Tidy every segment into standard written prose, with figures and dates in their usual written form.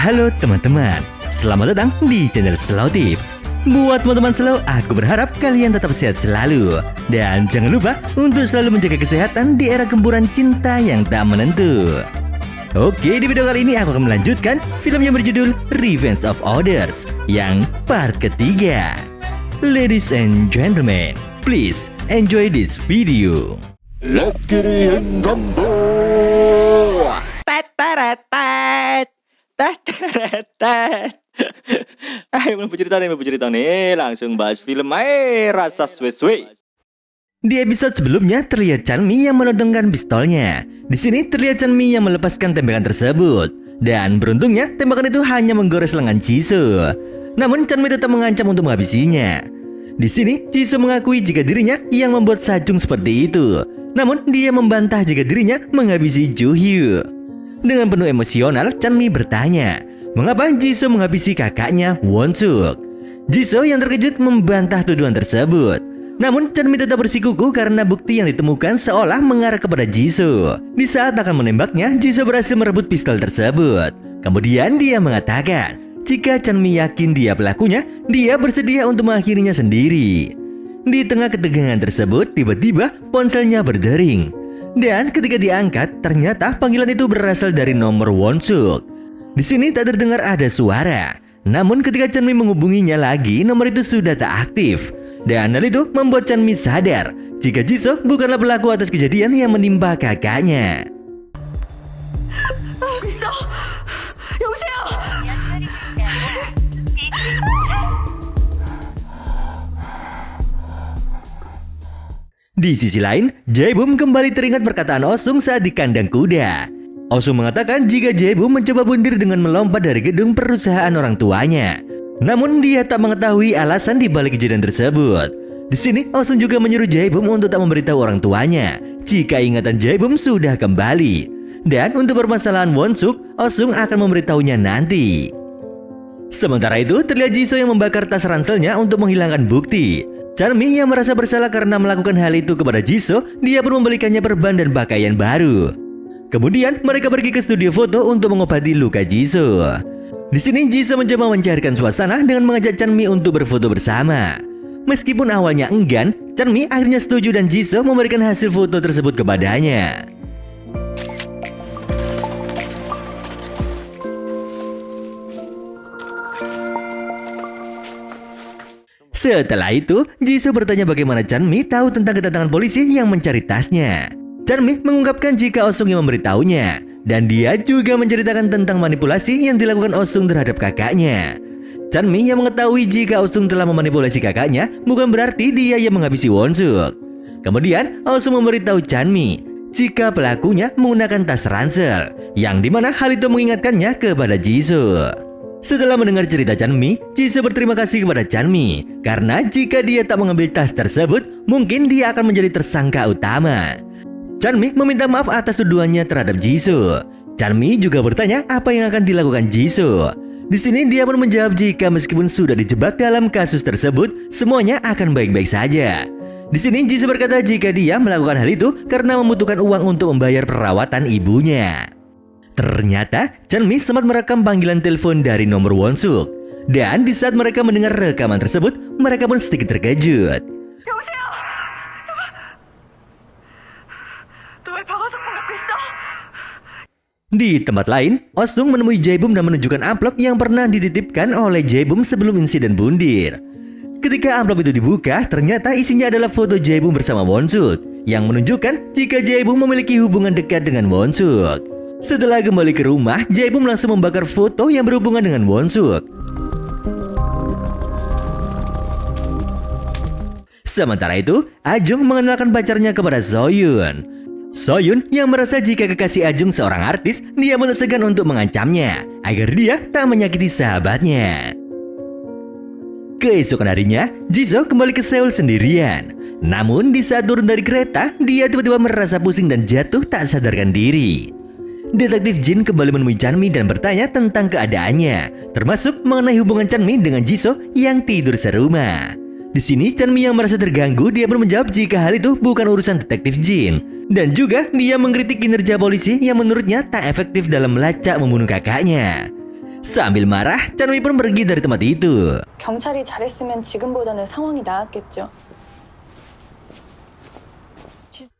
Halo teman-teman, selamat datang di channel Slow Tips. Buat teman-teman Slow, aku berharap kalian tetap sehat selalu. Dan jangan lupa untuk selalu menjaga kesehatan di era gempuran cinta yang tak menentu. Oke, di video kali ini aku akan melanjutkan film yang berjudul Revenge of Others yang part ketiga. Ladies and gentlemen, please enjoy this video. Let's get it in rumble. Ayo mau cerita nih, langsung bahas film aja, rasa suwe-suwe. Di episode sebelumnya terlihat Chanmi yang menodongkan pistolnya. Di sini terlihat Chanmi yang melepaskan tembakan tersebut. Dan beruntungnya tembakan itu hanya menggores lengan Jisoo. Namun Chanmi tetap mengancam untuk menghabisinya. Di sini Jisoo mengakui jika dirinya yang membuat Sajung seperti itu. Namun dia membantah jika dirinya menghabisi Joo-hyo. Dengan penuh emosional, Chanmi bertanya, mengapa Jisoo menghabisi kakaknya Won-suk? Jisoo yang terkejut membantah tuduhan tersebut. Namun Chanmi tetap bersikukuh karena bukti yang ditemukan seolah mengarah kepada Jisoo. Di saat akan menembaknya, Jisoo berhasil merebut pistol tersebut. Kemudian dia mengatakan, jika Chanmi yakin dia pelakunya, dia bersedia untuk mengakhirinya sendiri. Di tengah ketegangan tersebut, tiba-tiba ponselnya berdering. Dan ketika diangkat, ternyata panggilan itu berasal dari nomor Won-suk. Di sini tak terdengar ada suara. Namun ketika Chanmi menghubunginya lagi, nomor itu sudah tak aktif. Dan hal itu membuat Chanmi sadar jika Jisoo bukanlah pelaku atas kejadian yang menimpa kakaknya. Di sisi lain, Jae-bum kembali teringat perkataan Oh-sung saat di kandang kuda. Oh-sung mengatakan jika Jae-bum mencoba bundir dengan melompat dari gedung perusahaan orang tuanya. Namun dia tak mengetahui alasan di balik kejadian tersebut. Di sini Oh-sung juga menyuruh Jae-bum untuk tak memberitahu orang tuanya jika ingatan Jae-bum sudah kembali. Dan untuk permasalahan Won-suk, Oh-sung akan memberitahunya nanti. Sementara itu, terlihat Jisoo yang membakar tas ranselnya untuk menghilangkan bukti. Chanmi yang merasa bersalah karena melakukan hal itu kepada Jisoo, dia pun membelikannya perban dan pakaian baru. Kemudian mereka pergi ke studio foto untuk mengobati luka Jisoo. Di sini Jisoo mencoba mencairkan suasana dengan mengajak Chanmi untuk berfoto bersama. Meskipun awalnya enggan, Chanmi akhirnya setuju dan Jisoo memberikan hasil foto tersebut kepadanya. Setelah itu, Jisoo bertanya bagaimana Chanmi tahu tentang kedatangan polisi yang mencari tasnya. Chanmi mengungkapkan jika Oh-sung yang memberitahunya, dan dia juga menceritakan tentang manipulasi yang dilakukan Oh-sung terhadap kakaknya. Chanmi yang mengetahui jika Oh-sung telah memanipulasi kakaknya bukan berarti dia yang menghabisi Won-suk. Kemudian Oh-sung memberitahu Chanmi jika pelakunya menggunakan tas ransel, yang dimana hal itu mengingatkannya kepada Jisoo. Setelah mendengar cerita Chanmi, Jisoo berterima kasih kepada Chanmi karena jika dia tak mengambil tas tersebut, mungkin dia akan menjadi tersangka utama. Chanmi meminta maaf atas tuduhannya terhadap Jisoo. Chanmi juga bertanya apa yang akan dilakukan Jisoo. Di sini dia pun menjawab jika meskipun sudah dijebak dalam kasus tersebut, semuanya akan baik-baik saja. Di sini Jisoo berkata jika dia melakukan hal itu karena membutuhkan uang untuk membayar perawatan ibunya. Ternyata Chanmi sempat merekam panggilan telepon dari nomor Won-suk. Dan di saat mereka mendengar rekaman tersebut, mereka pun sedikit terkejut. Di tempat lain, Oh-sung menemui Jae-bum dan menunjukkan amplop yang pernah dititipkan oleh Jae-bum sebelum insiden bundir. Ketika amplop itu dibuka, ternyata isinya adalah foto Jae-bum bersama Won-suk yang menunjukkan jika Jae-bum memiliki hubungan dekat dengan Won-suk. Setelah kembali ke rumah, Jae-bum langsung membakar foto yang berhubungan dengan Won-suk. Sementara itu, Ajung mengenalkan pacarnya kepada So-yoon. So-yoon yang merasa jika kekasih Ajung seorang artis, dia pun tak segan untuk mengancamnya agar dia tak menyakiti sahabatnya. Keesokan harinya, Jisoo kembali ke Seoul sendirian. Namun di saat turun dari kereta, dia tiba-tiba merasa pusing dan jatuh tak sadarkan diri. Detektif Jin kembali menemui Chanmi dan bertanya tentang keadaannya, termasuk mengenai hubungan Chanmi dengan Jisoo yang tidur serumah. Di sini Chanmi yang merasa terganggu, dia pun menjawab jika hal itu bukan urusan detektif Jin. Dan juga dia mengkritik kinerja polisi yang menurutnya tak efektif dalam melacak membunuh kakaknya. Sambil marah, Chanmi pun pergi dari tempat itu. 경찰이 잘했으면 지금보다는 상황이 나았겠죠.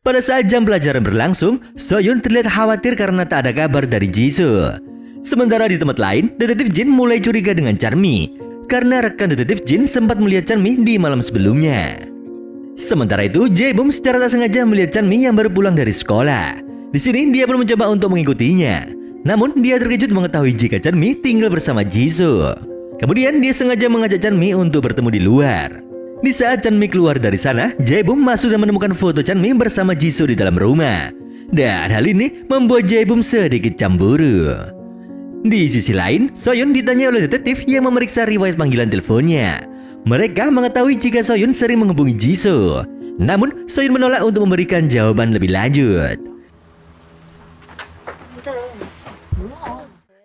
Pada saat jam pelajaran berlangsung, Soyun terlihat khawatir karena tak ada kabar dari Jisoo. Sementara di tempat lain, detektif Jin mulai curiga dengan Chanmi karena rekan detektif Jin sempat melihat Chanmi di malam sebelumnya. Sementara itu, Jae-bum secara tak sengaja melihat Chanmi yang baru pulang dari sekolah. Di sini dia pun mencoba untuk mengikutinya. Namun dia terkejut mengetahui jika Chanmi tinggal bersama Jisoo. Kemudian dia sengaja mengajak Chanmi untuk bertemu di luar. Di saat Chanmi keluar dari sana, Jae-bum masuk dan menemukan foto Chanmi bersama Jisoo di dalam rumah. Dan hal ini membuat Jae-bum sedikit cemburu. Di sisi lain, Soyun ditanya oleh detektif yang memeriksa riwayat panggilan teleponnya. Mereka mengetahui jika Soyun sering menghubungi Jisoo. Namun, Soyun menolak untuk memberikan jawaban lebih lanjut.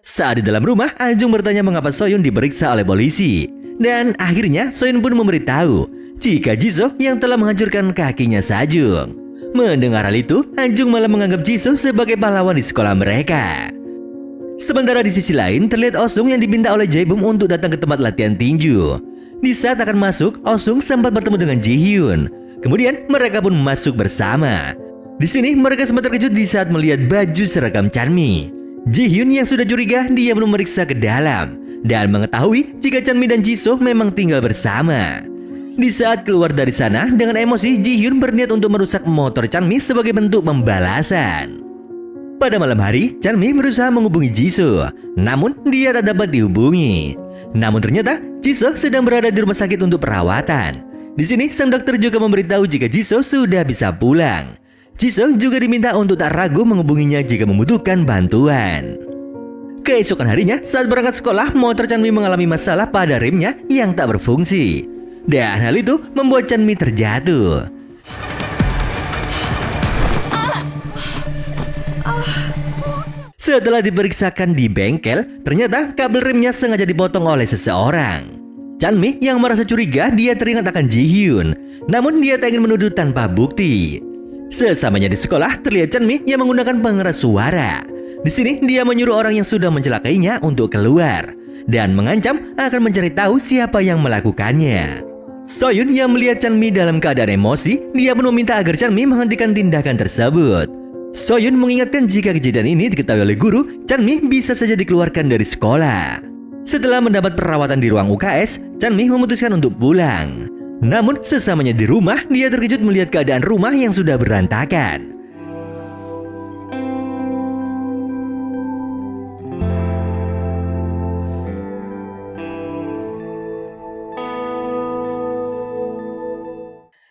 Saat di dalam rumah, Anjung bertanya mengapa Soyun diperiksa oleh polisi. Dan akhirnya Soyun pun memberitahu jika Jisoo yang telah menghancurkan kakinya Sajung. Mendengar hal itu, Anjung malah menganggap Jisoo sebagai pahlawan di sekolah mereka. Sementara di sisi lain, terlihat Osung yang diminta oleh Jae-bum untuk datang ke tempat latihan tinju. Di saat akan masuk, Osung sempat bertemu dengan Ji-hyun. Kemudian mereka pun masuk bersama. Di sini mereka sempat terkejut di saat melihat baju seragam Chanmi. Ji-hyun yang sudah curiga, dia pun memeriksa ke dalam dan mengetahui jika Chanmi dan Jisoo memang tinggal bersama. Di saat keluar dari sana, dengan emosi, Ji-hyun berniat untuk merusak motor Chanmi sebagai bentuk pembalasan. Pada malam hari, Chanmi berusaha menghubungi Jisoo, namun dia tak dapat dihubungi. Namun ternyata Jisoo sedang berada di rumah sakit untuk perawatan. Di sini sang dokter juga memberitahu jika Jisoo sudah bisa pulang. Jisoo juga diminta untuk tak ragu menghubunginya jika membutuhkan bantuan. Keesokan harinya, saat berangkat sekolah, motor Chanmi mengalami masalah pada remnya yang tak berfungsi. Dan hal itu membuat Chanmi terjatuh. Setelah diperiksakan di bengkel, ternyata kabel remnya sengaja dipotong oleh seseorang. Chanmi yang merasa curiga, dia teringat akan Ji-hyun. Namun dia tak ingin menuduh tanpa bukti. Sesamanya di sekolah, terlihat Chanmi yang menggunakan pengeras suara. Di sini dia menyuruh orang yang sudah mencelakainya untuk keluar dan mengancam akan mencari tahu siapa yang melakukannya. Soyun yang melihat Chanmi dalam keadaan emosi, dia pun meminta agar Chanmi menghentikan tindakan tersebut. Soyun mengingatkan jika kejadian ini diketahui oleh guru, Chanmi bisa saja dikeluarkan dari sekolah. Setelah mendapat perawatan di ruang UKS, Chanmi memutuskan untuk pulang. Namun sesamanya di rumah, dia terkejut melihat keadaan rumah yang sudah berantakan.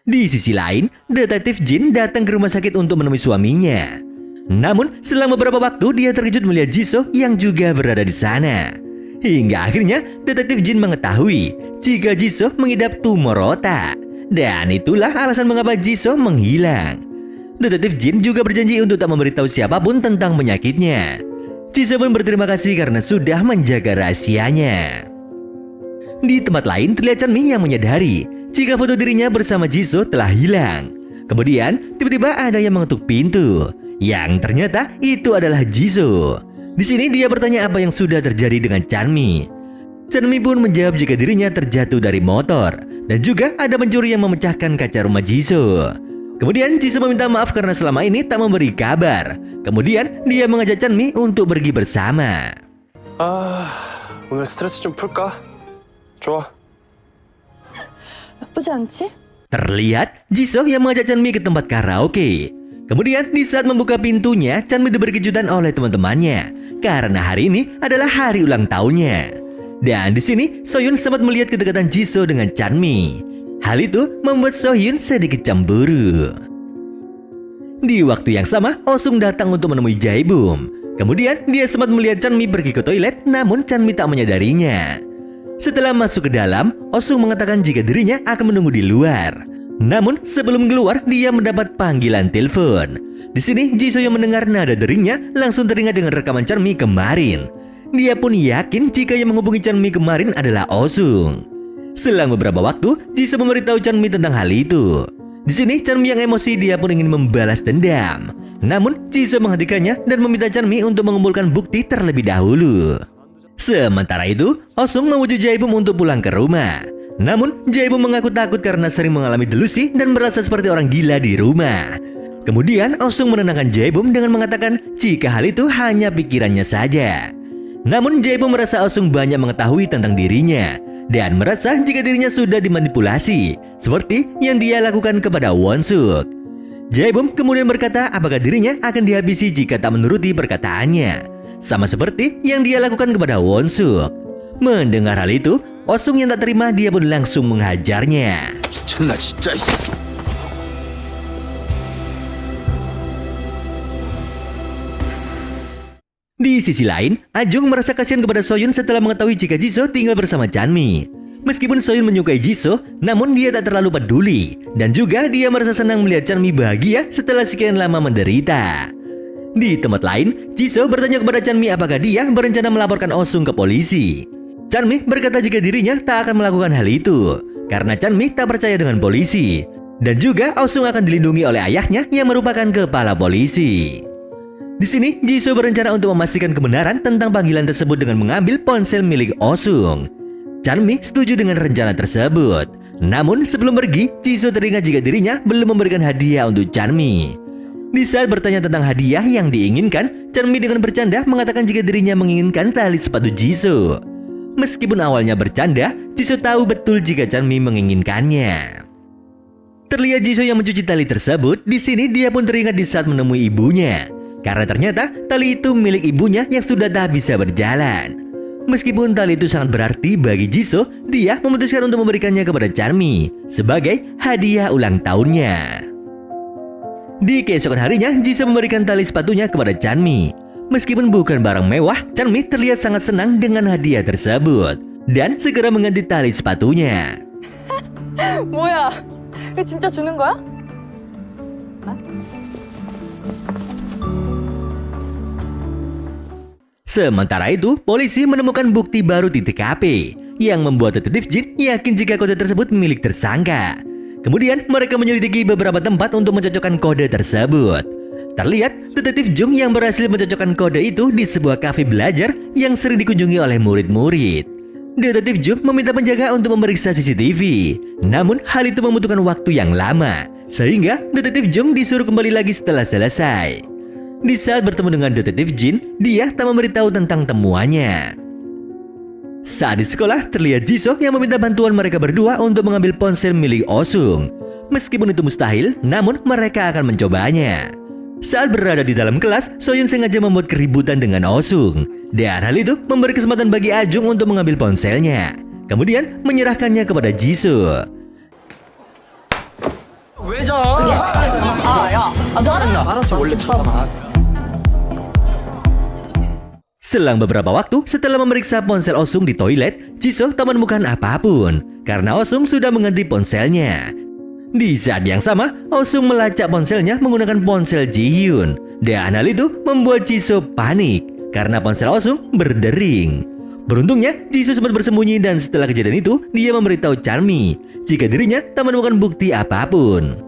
Di sisi lain, detektif Jin datang ke rumah sakit untuk menemui suaminya. Namun, selang beberapa waktu dia terkejut melihat Jisoo yang juga berada di sana. Hingga akhirnya, detektif Jin mengetahui jika Jisoo mengidap tumor otak. Dan itulah alasan mengapa Jisoo menghilang. Detektif Jin juga berjanji untuk tak memberitahu siapapun tentang penyakitnya. Jisoo pun berterima kasih karena sudah menjaga rahasianya. Di tempat lain, terlihat Chanmi yang menyadari jika foto dirinya bersama Jisoo telah hilang. Kemudian, tiba-tiba ada yang mengetuk pintu. Yang ternyata itu adalah Jisoo. Di sini dia bertanya apa yang sudah terjadi dengan Chanmi. Chanmi pun menjawab jika dirinya terjatuh dari motor dan juga ada pencuri yang memecahkan kaca rumah Jisoo. Kemudian Jisoo meminta maaf karena selama ini tak memberi kabar. Kemudian dia mengajak Chanmi untuk pergi bersama. 오늘 스트레스 좀 풀까? 좋아. 나쁘지 않지? Terlihat Jisoo yang mengajak Chanmi ke tempat karaoke. Kemudian di saat membuka pintunya, Chanmi diberi kejutan oleh teman-temannya karena hari ini adalah hari ulang tahunnya. Dan di sini Soyun sempat melihat kedekatan Jisoo dengan Chanmi. Hal itu membuat Sohyun sedikit cemburu. Di waktu yang sama, Osung datang untuk menemui Jae-bum. Kemudian dia sempat melihat Chanmi pergi ke toilet, namun Chanmi tak menyadarinya. Setelah masuk ke dalam, Osung mengatakan jika dirinya akan menunggu di luar. Namun sebelum keluar, dia mendapat panggilan telepon. Di sini Jisoo yang mendengar nada deringnya langsung teringat dengan rekaman Chanmi kemarin. Dia pun yakin jika yang menghubungi Chanmi kemarin adalah Osung. Selang beberapa waktu, Jisoo memberitahu Chanmi tentang hal itu. Di sini Chanmi yang emosi, dia pun ingin membalas dendam. Namun Jisoo menghentikannya dan meminta Chanmi untuk mengumpulkan bukti terlebih dahulu. Sementara itu, Osung memujuk Jaebum untuk pulang ke rumah. Namun, Jaebum mengaku takut karena sering mengalami delusi dan merasa seperti orang gila di rumah. Kemudian, Osung menenangkan Jaebum dengan mengatakan jika hal itu hanya pikirannya saja. Namun, Jaebum merasa Osung banyak mengetahui tentang dirinya dan merasa jika dirinya sudah dimanipulasi, seperti yang dia lakukan kepada Won-suk. Jaebum kemudian berkata apakah dirinya akan dihabisi jika tak menuruti perkataannya, sama seperti yang dia lakukan kepada Won-suk. Mendengar hal itu, Osung yang tak terima dia pun langsung menghajarnya. 미쳤나 진짜. Di sisi lain, Ajung merasa kasihan kepada Soyun setelah mengetahui jika Jisoo tinggal bersama Chanmi. Meskipun Soyun menyukai Jisoo, namun dia tak terlalu peduli. Dan juga dia merasa senang melihat Chanmi bahagia setelah sekian lama menderita. Di tempat lain, Jisoo bertanya kepada Chanmi apakah dia berencana melaporkan Osung ke polisi. Chanmi berkata jika dirinya tak akan melakukan hal itu, karena Chanmi tak percaya dengan polisi. Dan juga Osung akan dilindungi oleh ayahnya yang merupakan kepala polisi. Di sini, Jisoo berencana untuk memastikan kebenaran tentang panggilan tersebut dengan mengambil ponsel milik Osung. Chanmi setuju dengan rencana tersebut. Namun sebelum pergi, Jisoo teringat jika dirinya belum memberikan hadiah untuk Chanmi. Di saat bertanya tentang hadiah yang diinginkan, Chanmi dengan bercanda mengatakan jika dirinya menginginkan tali sepatu Jisoo. Meskipun awalnya bercanda, Jisoo tahu betul jika Chanmi menginginkannya. Terlihat Jisoo yang mencuci tali tersebut. Di sini dia pun teringat di saat menemui ibunya. Karena ternyata tali itu milik ibunya yang sudah tak bisa berjalan. Meskipun tali itu sangat berarti bagi Jisoo, dia memutuskan untuk memberikannya kepada Chanmi sebagai hadiah ulang tahunnya. Di keesokan harinya, Jisoo memberikan tali sepatunya kepada Chanmi. Meskipun bukan barang mewah, Chanmi terlihat sangat senang dengan hadiah tersebut dan segera mengganti tali sepatunya. 뭐야? 이거 진짜 주는 거야? Sementara itu, polisi menemukan bukti baru di TKP yang membuat detektif Jin yakin jika kode tersebut milik tersangka. Kemudian mereka menyelidiki beberapa tempat untuk mencocokkan kode tersebut. Terlihat detektif Jung yang berhasil mencocokkan kode itu di sebuah kafe belajar yang sering dikunjungi oleh murid-murid. Detektif Jung meminta penjaga untuk memeriksa CCTV. Namun hal itu membutuhkan waktu yang lama, sehingga detektif Jung disuruh kembali lagi setelah selesai. Di saat bertemu dengan detektif Jin, dia tak memberitahu tentang temuannya. Saat di sekolah, terlihat Jisoo yang meminta bantuan mereka berdua untuk mengambil ponsel milik Osung. Meskipun itu mustahil, namun mereka akan mencobanya. Saat berada di dalam kelas, Soyun sengaja membuat keributan dengan Osung. Dan hal itu memberi kesempatan bagi Ajung untuk mengambil ponselnya. Kemudian menyerahkannya kepada Jisoo. Selang beberapa waktu setelah memeriksa ponsel Osung di toilet, Jisoo tak menemukan apapun karena Osung sudah mengganti ponselnya. Di saat yang sama, Osung melacak ponselnya menggunakan ponsel Ji-hyun. Dan hal itu membuat Jisoo panik karena ponsel Osung berdering. Beruntungnya, Jisoo sempat bersembunyi dan setelah kejadian itu, dia memberitahu Chanmi jika dirinya tak menemukan bukti apapun.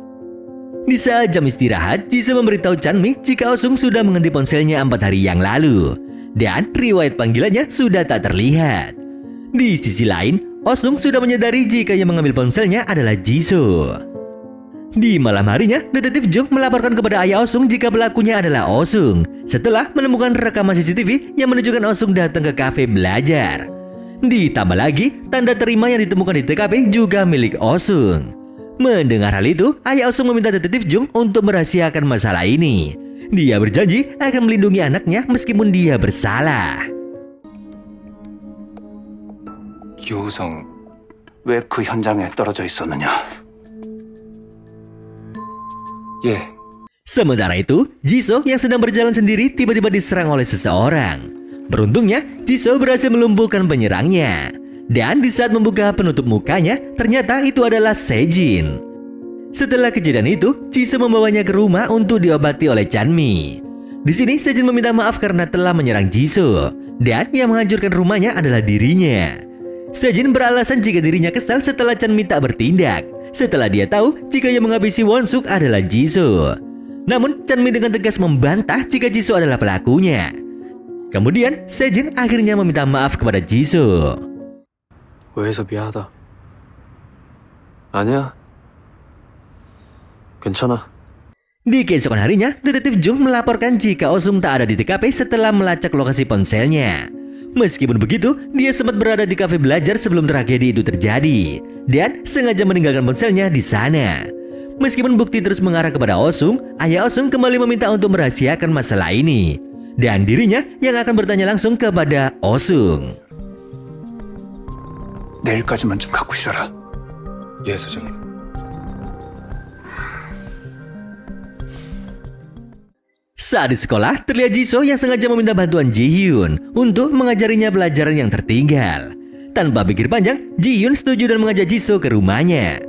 Di saat jam istirahat, Jisoo memberitahu Chanmi jika Osung sudah mengganti ponselnya 4 hari yang lalu. Dan riwayat panggilannya sudah tak terlihat. Di sisi lain, Osung sudah menyadari jika yang mengambil ponselnya adalah Jisoo. Di malam harinya, detektif Jung melaporkan kepada ayah Osung jika pelakunya adalah Osung setelah menemukan rekaman CCTV yang menunjukkan Osung datang ke kafe belajar. Ditambah lagi, tanda terima yang ditemukan di TKP juga milik Osung. Mendengar hal itu, ayah Osung meminta detektif Jung untuk merahasiakan masalah ini. Dia berjanji akan melindungi anaknya meskipun dia bersalah. 기호성, 왜 그 현장에 떨어져 있었느냐? 예. Sementara itu, Jisoo yang sedang berjalan sendiri tiba-tiba diserang oleh seseorang. Beruntungnya, Jisoo berhasil melumpuhkan penyerangnya. Dan di saat membuka penutup mukanya, ternyata itu adalah Sejin. Setelah kejadian itu, Jisoo membawanya ke rumah untuk diobati oleh Chanmi. Di sini, Sejin meminta maaf karena telah menyerang Jisoo. Dan yang menghancurkan rumahnya adalah dirinya. Sejin beralasan jika dirinya kesal setelah Chanmi tak bertindak. Setelah dia tahu jika yang menghabisi Won-suk adalah Jisoo. Namun, Chanmi dengan tegas membantah jika Jisoo adalah pelakunya. Kemudian Sejin akhirnya meminta maaf kepada Jisoo. 오해해서 미안하다. 아니야. 괜찮아. Di keesokan harinya, detektif Jung melaporkan jika Osung tak ada di TKP setelah melacak lokasi ponselnya. Meskipun begitu, dia sempat berada di kafe belajar sebelum tragedi itu terjadi dan sengaja meninggalkan ponselnya di sana. Meskipun bukti terus mengarah kepada Osung, ayah Osung kembali meminta untuk merahasiakan masalah ini. Dan dirinya yang akan bertanya langsung kepada Osung. 내일까지만 좀 갖고 있어라. 예, 소장님. Saat di sekolah, terlihat Jisoo yang sengaja meminta bantuan Ji-hyun untuk mengajarinya pelajaran yang tertinggal. Tanpa pikir panjang, Ji-hyun setuju dan mengajak Jisoo ke rumahnya.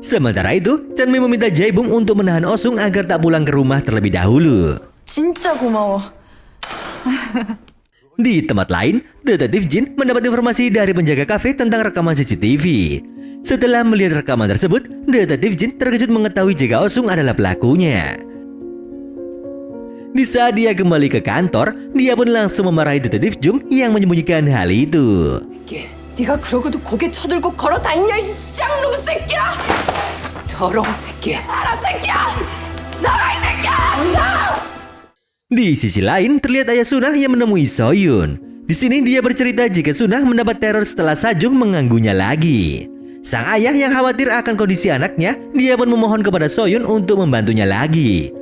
Sementara itu, Chanmi meminta Jae-bum untuk menahan Osung agar tak pulang ke rumah terlebih dahulu. 진짜 고마워. Di tempat lain, detektif Jin mendapat informasi dari penjaga kafe tentang rekaman CCTV. Setelah melihat rekaman tersebut, detektif Jin terkejut mengetahui jika Osung adalah pelakunya. Di saat dia kembali ke kantor, dia pun langsung memarahi detektif Jung yang menyembunyikan hal itu. 네가 그러고도 고개 쳐들고 걸어 다니냐 이 쌍놈 새끼야! 더러운 새끼, 사람 새끼야! 나가 이 새끼야! Di sisi lain, terlihat ayah Sunah yang menemui Soyun. Di sini dia bercerita jika Sunah mendapat teror setelah Sajung mengganggunya lagi. Sang ayah yang khawatir akan kondisi anaknya, dia pun memohon kepada Soyun untuk membantunya lagi.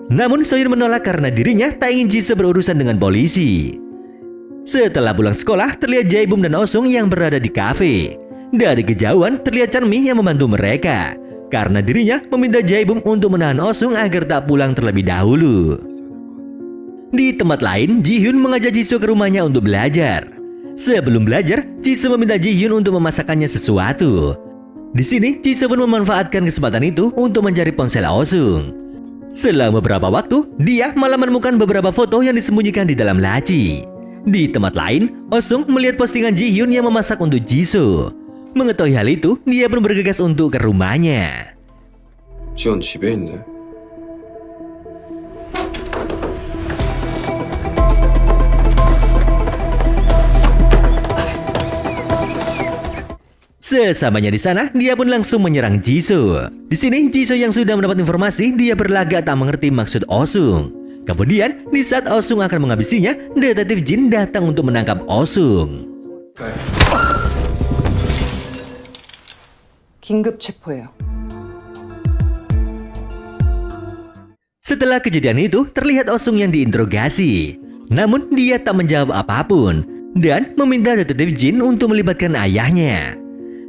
Namun Soyun menolak karena dirinya tak ingin Jisoo berurusan dengan polisi. Setelah pulang sekolah, terlihat Jae-bum dan Osung yang berada di kafe. Dari kejauhan, terlihat Chanmi yang membantu mereka. Karena dirinya meminta Jae-bum untuk menahan Osung agar tak pulang terlebih dahulu. Di tempat lain, Ji-hyun mengajak Jisoo ke rumahnya untuk belajar. Sebelum belajar, Jisoo meminta Ji-hyun untuk memasakkannya sesuatu. Di sini, Jisoo pun memanfaatkan kesempatan itu untuk mencari ponsel Osung. Selang beberapa waktu, dia malah menemukan beberapa foto yang disembunyikan di dalam laci. Di tempat lain, Osung melihat postingan Ji-hyun yang memasak untuk Jisoo. Mengetahui hal itu, dia pun bergegas untuk ke rumahnya. 지연 집에 있네. Sesamanya di sana, dia pun langsung menyerang Jisoo. Di sini, Jisoo yang sudah mendapat informasi, dia berlagak tak mengerti maksud Osung. Kemudian, di saat Osung akan menghabisinya, detektif Jin datang untuk menangkap Osung. 긴급 체포해요. Setelah kejadian itu, terlihat Osung yang diinterogasi. Namun, dia tak menjawab apapun dan meminta detektif Jin untuk melibatkan ayahnya.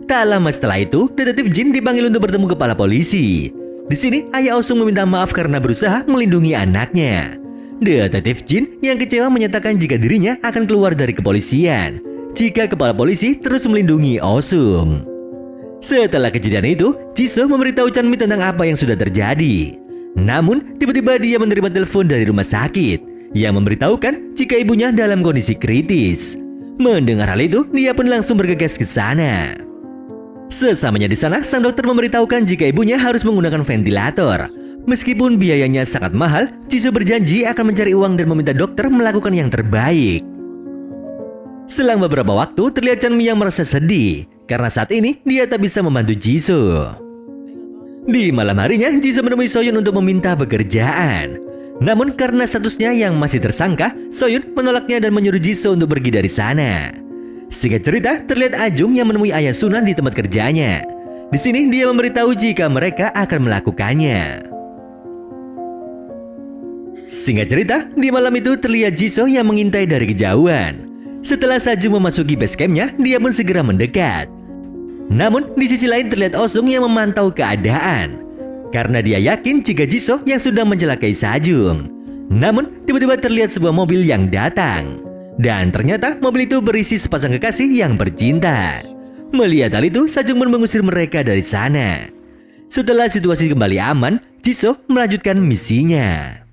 Tak lama setelah itu, detektif Jin dipanggil untuk bertemu kepala polisi. Di sini, ayah Osung meminta maaf karena berusaha melindungi anaknya. Detektif Jin yang kecewa menyatakan jika dirinya akan keluar dari kepolisian jika kepala polisi terus melindungi Osung. Setelah kejadian itu, Jisoo memberitahu Chanmi tentang apa yang sudah terjadi. Namun, tiba-tiba dia menerima telepon dari rumah sakit yang memberitahukan jika ibunya dalam kondisi kritis. Mendengar hal itu, dia pun langsung bergegas ke sana. Sesamanya di sana, sang dokter memberitahukan jika ibunya harus menggunakan ventilator. Meskipun biayanya sangat mahal, Jisoo berjanji akan mencari uang dan meminta dokter melakukan yang terbaik. Selang beberapa waktu, terlihat Chanmi yang merasa sedih karena saat ini dia tak bisa membantu Jisoo. Di malam harinya, Jisoo menemui Soyun untuk meminta pekerjaan. Namun karena statusnya yang masih tersangka, Soyun menolaknya dan menyuruh Jisoo untuk pergi dari sana. Singkat cerita, terlihat Ajung yang menemui ayah Sunah di tempat kerjanya. Di sini dia memberitahu jika mereka akan melakukannya. Singkat cerita, di malam itu terlihat Jisoo yang mengintai dari kejauhan. Setelah Sajung memasuki base campnya, dia pun segera mendekat. Namun di sisi lain terlihat Osung yang memantau keadaan. Karena dia yakin jika Jisoo yang sudah mencelakai Sajung. Namun tiba-tiba terlihat sebuah mobil yang datang. Dan ternyata mobil itu berisi sepasang kekasih yang bercinta. Melihat hal itu, Sajung pun mengusir mereka dari sana. Setelah situasi kembali aman, Jisoo melanjutkan misinya.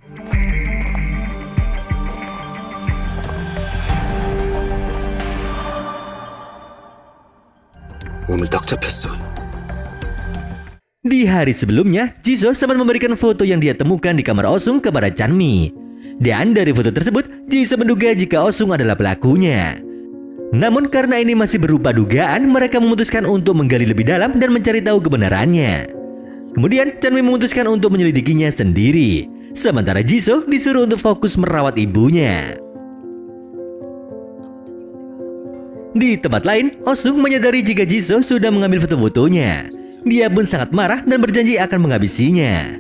오늘 딱 잡혔어. Di hari sebelumnya, Jisoo sempat memberikan foto yang dia temukan di kamar Osung kepada Chanmi. Dan dari foto tersebut, Jisoo menduga jika Oh-sung adalah pelakunya. Namun karena ini masih berupa dugaan, mereka memutuskan untuk menggali lebih dalam dan mencari tahu kebenarannya. Kemudian Chanmi memutuskan untuk menyelidikinya sendiri, sementara Jisoo disuruh untuk fokus merawat ibunya. Di tempat lain, Oh-sung menyadari jika Jisoo sudah mengambil foto-fotonya. Dia pun sangat marah dan berjanji akan menghabisinya.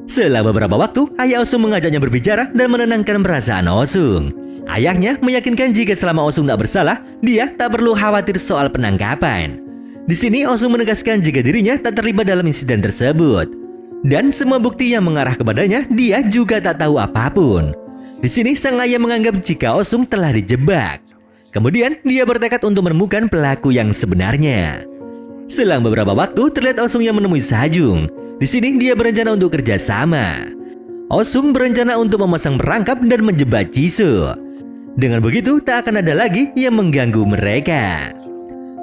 Setelah beberapa waktu, ayah Oh-sung mengajaknya berbicara dan menenangkan perasaan Oh-sung. Ayahnya meyakinkan jika selama Oh-sung tak bersalah, dia tak perlu khawatir soal penangkapan. Di sini Oh-sung menegaskan jika dirinya tak terlibat dalam insiden tersebut. Dan semua bukti yang mengarah kepadanya, dia juga tak tahu apapun. Di sini sang ayah menganggap jika Oh-sung telah dijebak. Kemudian dia bertekad untuk menemukan pelaku yang sebenarnya. Selang beberapa waktu, terlihat Oh-sung yang menemui Sajung. Di sini dia berencana untuk kerjasama. Oh-sung berencana untuk memasang perangkap dan menjebak Jisoo. Dengan begitu, tak akan ada lagi yang mengganggu mereka.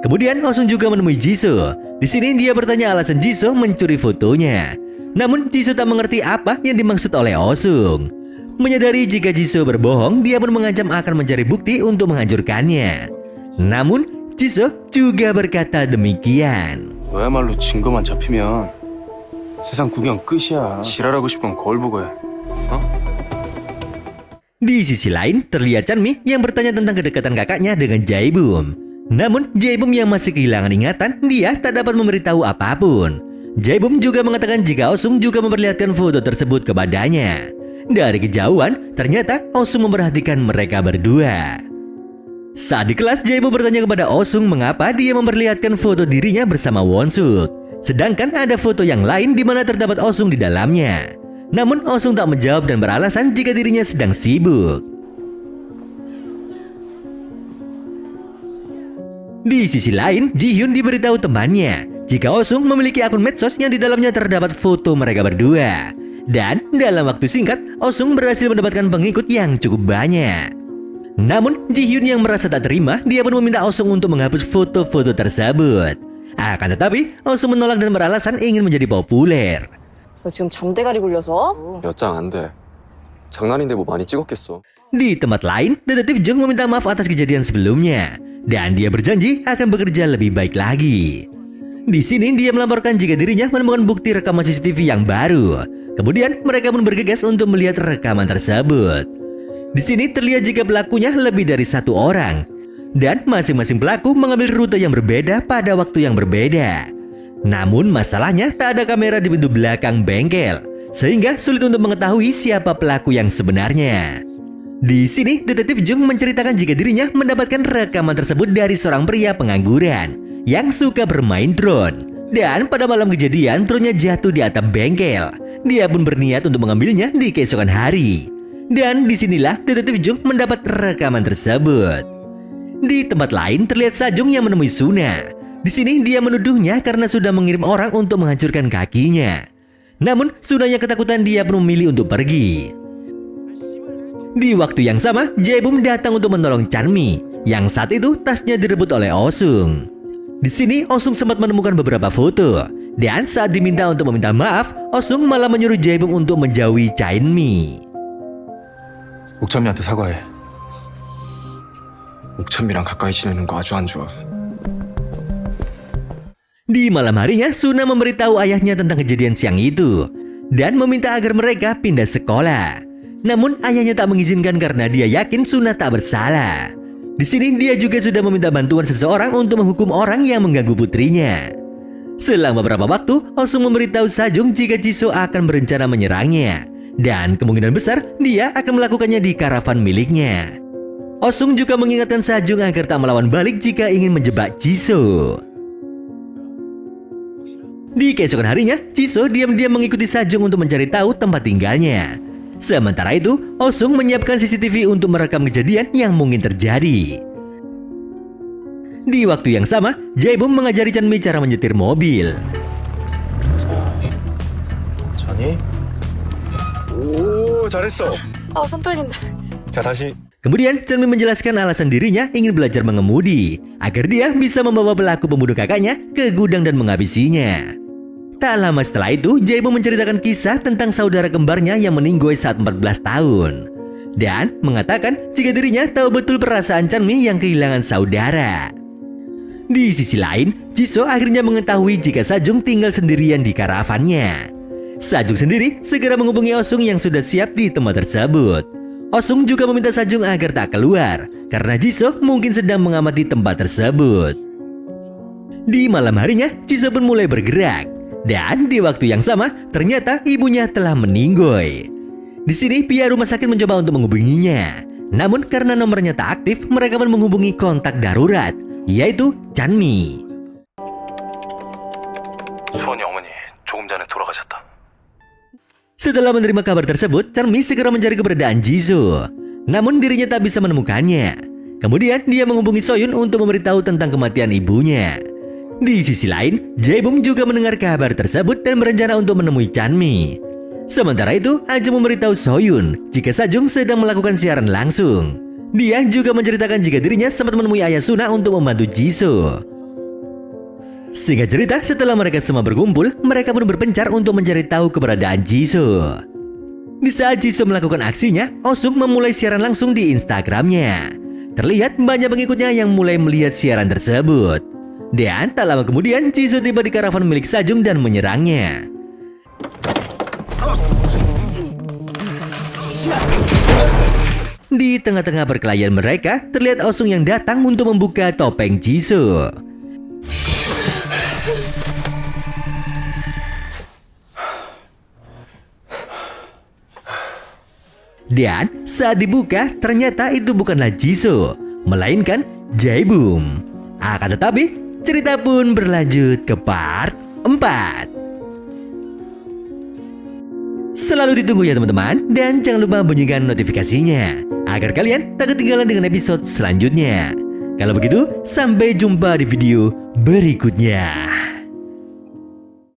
Kemudian Oh-sung juga menemui Jisoo. Di sini dia bertanya alasan Jisoo mencuri fotonya. Namun Jisoo tak mengerti apa yang dimaksud oleh Oh-sung. Menyadari jika Jisoo berbohong, dia pun mengancam akan mencari bukti untuk menghancurkannya. Namun Jisoo juga berkata demikian. 너야말로 증거만 잡히면 세상 구경 끝이야. 지랄하고 싶으면 거울 보고 해. Di sisi lain, terlihat Chanmi yang bertanya tentang kedekatan kakaknya dengan Jae-bum. Namun, Jae-bum yang masih kehilangan ingatan, dia tak dapat memberitahu apapun. Jae-bum juga mengatakan jika Oh-sung juga memperlihatkan foto tersebut kepadanya. Dari kejauhan, ternyata Oh-sung memperhatikan mereka berdua. Saat di kelas, Jae-bum bertanya kepada Oh-sung mengapa dia memperlihatkan foto dirinya bersama Won-suk. Sedangkan ada foto yang lain di mana terdapat Oh-sung di dalamnya. Namun Oh-sung tak menjawab dan beralasan jika dirinya sedang sibuk. Di sisi lain, Ji-hyun diberitahu temannya jika Oh-sung memiliki akun medsos yang di dalamnya terdapat foto mereka berdua. Dan dalam waktu singkat, Oh-sung berhasil mendapatkan pengikut yang cukup banyak. Namun, Ji-hyun yang merasa tak terima, dia pun meminta Oh-sung untuk menghapus foto-foto tersebut. Akan tetapi, Oh-sung menolak dan beralasan ingin menjadi populer. 너 지금 잠대가리 굴려서? 몇 장 안 돼. 장난인데 뭐 많이 찍었겠어. Di tempat lain, Detektif Jung meminta maaf atas kejadian sebelumnya. Dan dia berjanji akan bekerja lebih baik lagi. Di sini dia melaporkan jika dirinya menemukan bukti rekaman CCTV yang baru. Kemudian mereka pun bergegas untuk melihat rekaman tersebut. Di sini terlihat jika pelakunya lebih dari satu orang. Dan masing-masing pelaku mengambil rute yang berbeda pada waktu yang berbeda. Namun masalahnya tak ada kamera di pintu belakang bengkel, sehingga sulit untuk mengetahui siapa pelaku yang sebenarnya. Di sini Detektif Jung menceritakan jika dirinya mendapatkan rekaman tersebut dari seorang pria pengangguran yang suka bermain drone. Dan pada malam kejadian drone-nya jatuh di atap bengkel. Dia pun berniat untuk mengambilnya di keesokan hari. Dan disinilah Detektif Jung mendapat rekaman tersebut. Di tempat lain terlihat Sajung yang menemui Suna. Di sini dia menuduhnya karena sudah mengirim orang untuk menghancurkan kakinya. Namun Sunanya ketakutan, dia pun memilih untuk pergi. Di waktu yang sama, Jae-bum datang untuk menolong Chanmi yang saat itu tasnya direbut oleh Oh-sung. Di sini Oh-sung sempat menemukan beberapa foto. Dan saat diminta untuk meminta maaf, Oh-sung malah menyuruh Jae-bum untuk menjauhi Chanmi. 옥천미한테 사과해. 옥천미랑 가까이 지내는 거 아주 안 좋아. Di malam harinya, Suna memberitahu ayahnya tentang kejadian siang itu dan meminta agar mereka pindah sekolah. Namun ayahnya tak mengizinkan karena dia yakin Suna tak bersalah. Di sini dia juga sudah meminta bantuan seseorang untuk menghukum orang yang mengganggu putrinya. Selang beberapa waktu, Oh-sung memberitahu Sajung jika Jisoo akan berencana menyerangnya dan kemungkinan besar dia akan melakukannya di karavan miliknya. Oh-sung juga mengingatkan Sajung agar tak melawan balik jika ingin menjebak Jisoo. Di keesokan harinya, Jisoo diam-diam mengikuti Sajung untuk mencari tahu tempat tinggalnya. Sementara itu, Oh-sung menyiapkan CCTV untuk merekam kejadian yang mungkin terjadi. Di waktu yang sama, Jae-bum mengajari Chanmi cara menyetir mobil. 전이? 오, 잘했어. 손 떨린다. 자, 다시. Kemudian Chanmi menjelaskan alasan dirinya ingin belajar mengemudi agar dia bisa membawa pelaku pembunuh kakaknya ke gudang dan menghabisinya. Tak lama setelah itu, Jae-bum menceritakan kisah tentang saudara kembarnya yang meninggoy saat 14 tahun. Dan mengatakan jika dirinya tahu betul perasaan Chanmi yang kehilangan saudara. Di sisi lain, Jisoo akhirnya mengetahui jika Sajung tinggal sendirian di karavannya. Sajung sendiri segera menghubungi Osung yang sudah siap di tempat tersebut. Osung juga meminta Sajung agar tak keluar, karena Jisoo mungkin sedang mengamati tempat tersebut. Di malam harinya, Jisoo pun mulai bergerak. Dan di waktu yang sama, ternyata ibunya telah meninggoy. Di sini, pihak rumah sakit mencoba untuk menghubunginya. Namun karena nomornya tak aktif, mereka pun menghubungi kontak darurat, yaitu Chanmi. 수원이 어머니 조금 전에 돌아가셨다. Setelah menerima kabar tersebut, Chanmi segera mencari keberadaan Jisoo. Namun dirinya tak bisa menemukannya. Kemudian dia menghubungi Soyun untuk memberitahu tentang kematian ibunya. Di sisi lain, Jae-bum juga mendengar kabar tersebut dan berencana untuk menemui Chanmi. Sementara itu, Ajung memberitahu Soyun jika Sajung sedang melakukan siaran langsung. Dia juga menceritakan jika dirinya sempat menemui ayah Suna untuk membantu Jisoo. Singkat cerita, setelah mereka semua berkumpul, mereka pun berpencar untuk mencari tahu keberadaan Jisoo. Di saat Jisoo melakukan aksinya, Osung memulai siaran langsung di Instagramnya. Terlihat banyak pengikutnya yang mulai melihat siaran tersebut. Dan tak lama kemudian, Jisoo tiba di karavan milik Sajung dan menyerangnya. Di tengah-tengah perkelahian mereka, terlihat Osung yang datang untuk membuka topeng Jisoo. Dan saat dibuka, ternyata itu bukanlah Jisoo, melainkan Jae-bum. Akan tetapi, cerita pun berlanjut ke part 4. Selalu ditunggu ya teman-teman, dan jangan lupa bunyikan notifikasinya agar kalian tak ketinggalan dengan episode selanjutnya. Kalau begitu, sampai jumpa di video berikutnya.